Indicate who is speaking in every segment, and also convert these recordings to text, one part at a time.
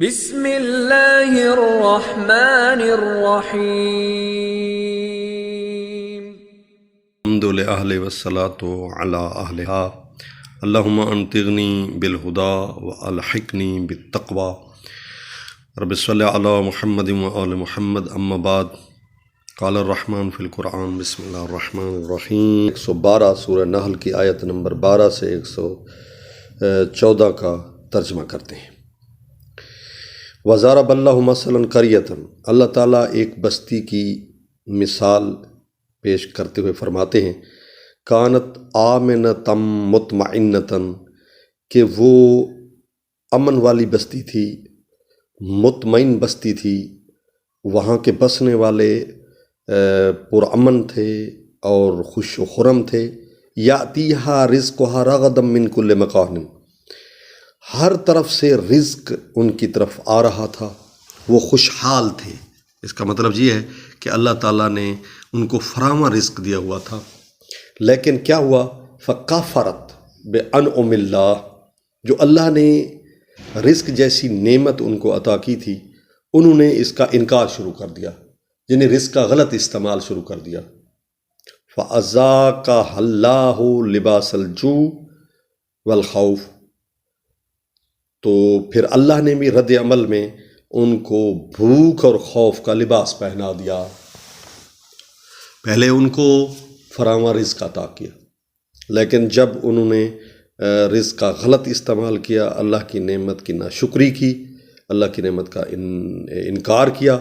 Speaker 1: بسم اللہ الرحمن الرحیم
Speaker 2: الحمد للہ والصلاة علی اہلہا اللہم انطقنی بالہدی والحقنی بالتقوی رب صلی علی محمد وآل محمد اما بعد قال الرحمن فی القرآن بسم اللہ الرحمن الرحیم 112 سورہ نحل کی آیت نمبر 12 سے 114 کا ترجمہ کرتے ہیں۔ وَضَرَبَ اللَّهُ مَثَلًا قَرْيَةً، اللہ تعالیٰ ایک بستی کی مثال پیش کرتے ہوئے فرماتے ہیں کانت آمنۃ مطمئنۃ، کہ وہ امن والی بستی تھی، مطمئن بستی تھی، وہاں کے بسنے والے پرامن تھے اور خوش و خرم تھے۔ یاتیہا رزقہا رغدا من کل مکان، ہر طرف سے رزق ان کی طرف آ رہا تھا، وہ خوشحال تھے۔ اس کا مطلب یہ ہے کہ اللہ تعالیٰ نے ان کو فراواں رزق دیا ہوا تھا، لیکن کیا ہوا؟ فکافرت بانعم اللہ، جو اللہ نے رزق جیسی نعمت ان کو عطا کی تھی انہوں نے اس کا انکار شروع کر دیا، یعنی رزق کا غلط استعمال شروع کر دیا۔ فَأَذَاقَهَا اللَّهُ لِبَاسَ الْجُوعِ وَالْخَوْفِ، تو پھر اللہ نے بھی رد عمل میں ان کو بھوک اور خوف کا لباس پہنا دیا۔ پہلے ان کو فراواں رزق عطا کیا، لیکن جب انہوں نے رزق کا غلط استعمال کیا، اللہ کی نعمت کی ناشکری کی، اللہ کی نعمت کا انکار کیا،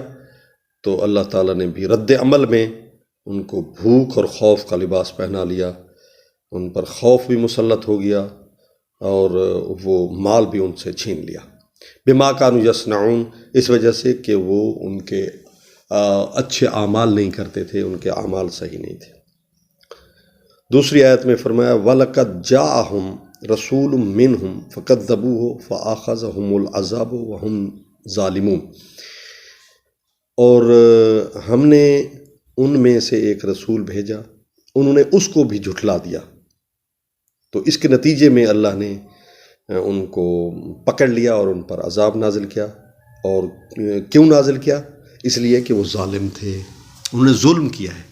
Speaker 2: تو اللہ تعالیٰ نے بھی رد عمل میں ان کو بھوک اور خوف کا لباس پہنا لیا، ان پر خوف بھی مسلط ہو گیا اور وہ مال بھی ان سے چھین لیا۔ بما کانوا یصنعون، اس وجہ سے کہ وہ ان کے اچھے اعمال نہیں کرتے تھے، ان کے اعمال صحیح نہیں تھے۔ دوسری آیت میں فرمایا وَلَقَدْ جَاءَهُمْ رَسُولٌ مِّنْهُمْ فَكَذَّبُوهُ فَأَخَذَهُمُ الْعَذَابُ وَهُمْ ظَالِمُونَ، اور ہم نے ان میں سے ایک رسول بھیجا، انہوں نے اس کو بھی جھٹلا دیا، تو اس کے نتیجے میں اللہ نے ان کو پکڑ لیا اور ان پر عذاب نازل کیا۔ اور کیوں نازل کیا؟ اس لیے کہ وہ ظالم تھے، انہوں نے ظلم کیا ہے۔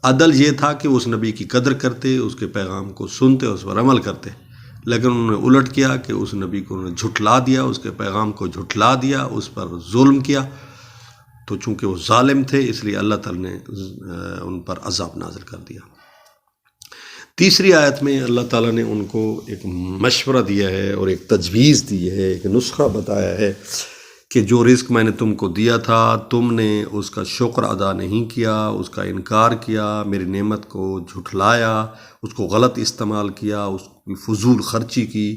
Speaker 2: عدل یہ تھا کہ وہ اس نبی کی قدر کرتے، اس کے پیغام کو سنتے، اس پر عمل کرتے، لیکن انہوں نے الٹ کیا کہ اس نبی کو انہوں نے جھٹلا دیا، اس کے پیغام کو جھٹلا دیا، اس پر ظلم کیا۔ تو چونکہ وہ ظالم تھے اس لیے اللہ تعالی نے ان پر عذاب نازل کر دیا۔ تیسری آیت میں اللہ تعالیٰ نے ان کو ایک مشورہ دیا ہے اور ایک تجویز دی ہے، ایک نسخہ بتایا ہے کہ جو رزق میں نے تم کو دیا تھا تم نے اس کا شکر ادا نہیں کیا، اس کا انکار کیا، میری نعمت کو جھٹلایا، اس کو غلط استعمال کیا، اس کی فضول خرچی کی،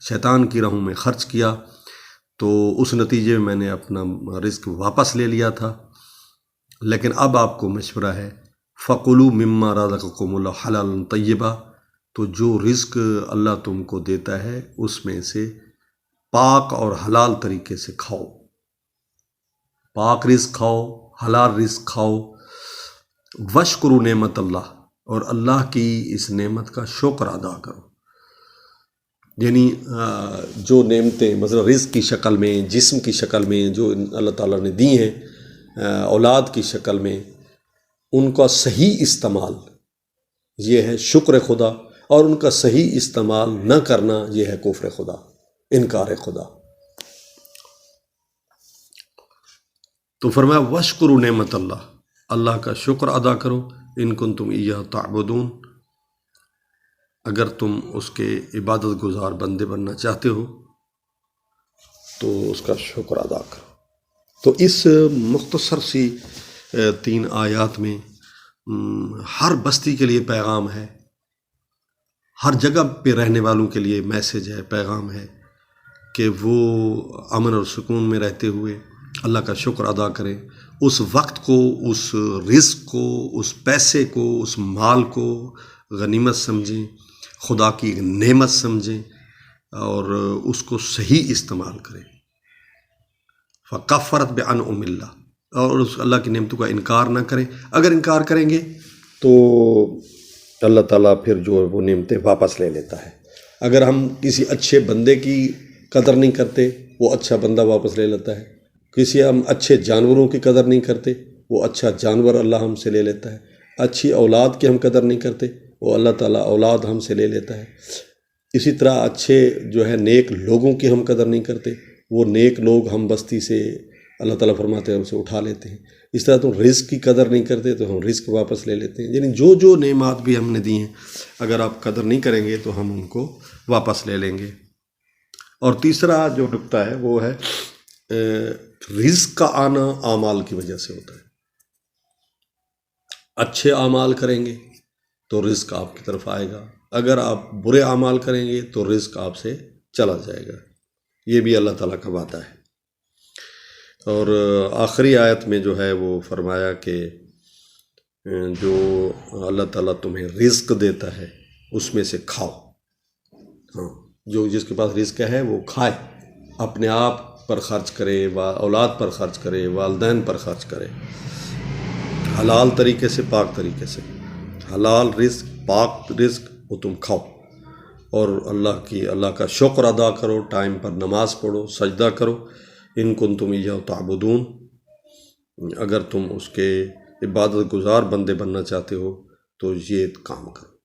Speaker 2: شیطان کی راہوں میں خرچ کیا، تو اس نتیجے میں نے اپنا رزق واپس لے لیا تھا۔ لیکن اب آپ کو مشورہ ہے فَقُلُوا مِمَّا رَزَقَكُمُ اللَّهُ حَلَالًا طَيِّبًا، تو جو رزق اللہ تم کو دیتا ہے اس میں سے پاک اور حلال طریقے سے کھاؤ، پاک رزق کھاؤ، حلال رزق کھاؤ۔ وَاشْكُرُوا نعمت اللہ، اور اللہ کی اس نعمت کا شکر ادا کرو، یعنی جو نعمتیں مثلا رزق کی شکل میں، جسم کی شکل میں جو اللہ تعالیٰ نے دی ہیں، اولاد کی شکل میں، ان کا صحیح استعمال یہ ہے شکر خدا، اور ان کا صحیح استعمال نہ کرنا یہ ہے کفر خدا، انکار خدا۔ تو فرمایا وَاشْكُرُوا نعمت اللہ، اللہ کا شکر ادا کرو، ان کنتم ایہ تعبدون، اگر تم اس کے عبادت گزار بندے بننا چاہتے ہو تو اس کا شکر ادا کرو۔ تو اس مختصر سی 3 آیات میں ہر بستی کے لیے پیغام ہے، ہر جگہ پہ رہنے والوں کے لیے میسج ہے، پیغام ہے کہ وہ امن اور سکون میں رہتے ہوئے اللہ کا شکر ادا کریں، اس وقت کو، اس رزق کو، اس پیسے کو، اس مال کو غنیمت سمجھیں، خدا کی نعمت سمجھیں اور اس کو صحیح استعمال کریں۔ فَكَفَّرَتْ بِأَنْعُمِ اللَّهِ، اور اس اللہ کی نعمتوں کا انکار نہ کریں۔ اگر انکار کریں گے تو اللہ تعالیٰ پھر جو وہ نعمتیں واپس لے لیتا ہے۔ اگر ہم کسی اچھے بندے کی قدر نہیں کرتے وہ اچھا بندہ واپس لے لیتا ہے، کسی ہم اچھے جانوروں کی قدر نہیں کرتے وہ اچھا جانور اللہ ہم سے لے لیتا ہے، اچھی اولاد کی ہم قدر نہیں کرتے وہ اللہ تعالیٰ اولاد ہم سے لے لیتا ہے، اسی طرح اچھے جو ہے نیک لوگوں کی ہم قدر نہیں کرتے وہ نیک لوگ ہم بستی سے اللہ تعالیٰ فرماتے ہیں ہم سے اٹھا لیتے ہیں، اس طرح تم رزق کی قدر نہیں کرتے تو ہم رزق واپس لے لیتے ہیں، یعنی جو جو نعمات بھی ہم نے دی ہیں اگر آپ قدر نہیں کریں گے تو ہم ان کو واپس لے لیں گے۔ اور تیسرا جو نقطہ ہے وہ ہے رزق کا آنا اعمال کی وجہ سے ہوتا ہے، اچھے اعمال کریں گے تو رزق آپ کی طرف آئے گا، اگر آپ برے اعمال کریں گے تو رزق آپ سے چلا جائے گا، یہ بھی اللہ تعالیٰ کا وعدہ ہے۔ اور آخری آیت میں جو ہے وہ فرمایا کہ جو اللہ تعالیٰ تمہیں رزق دیتا ہے اس میں سے کھاؤ، ہاں جو جس کے پاس رزق ہے وہ کھائے، اپنے آپ پر خرچ کرے، اولاد پر خرچ کرے، والدین پر خرچ کرے، حلال طریقے سے، پاک طریقے سے، حلال رزق، پاک رزق وہ تم کھاؤ، اور اللہ کا شکر ادا کرو، ٹائم پر نماز پڑھو، سجدہ کرو، ان کنتم ایاہ تعبدون، اگر تم اس کے عبادت گزار بندے بننا چاہتے ہو تو یہ کام کرو۔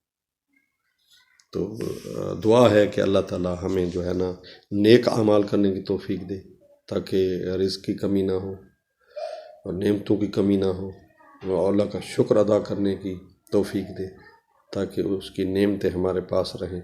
Speaker 2: تو دعا ہے کہ اللہ تعالیٰ ہمیں جو ہے نا نیک اعمال کرنے کی توفیق دے تاکہ رزق کی کمی نہ ہو اور نعمتوں کی کمی نہ ہو، اور اللہ کا شکر ادا کرنے کی توفیق دے تاکہ اس کی نعمتیں ہمارے پاس رہیں۔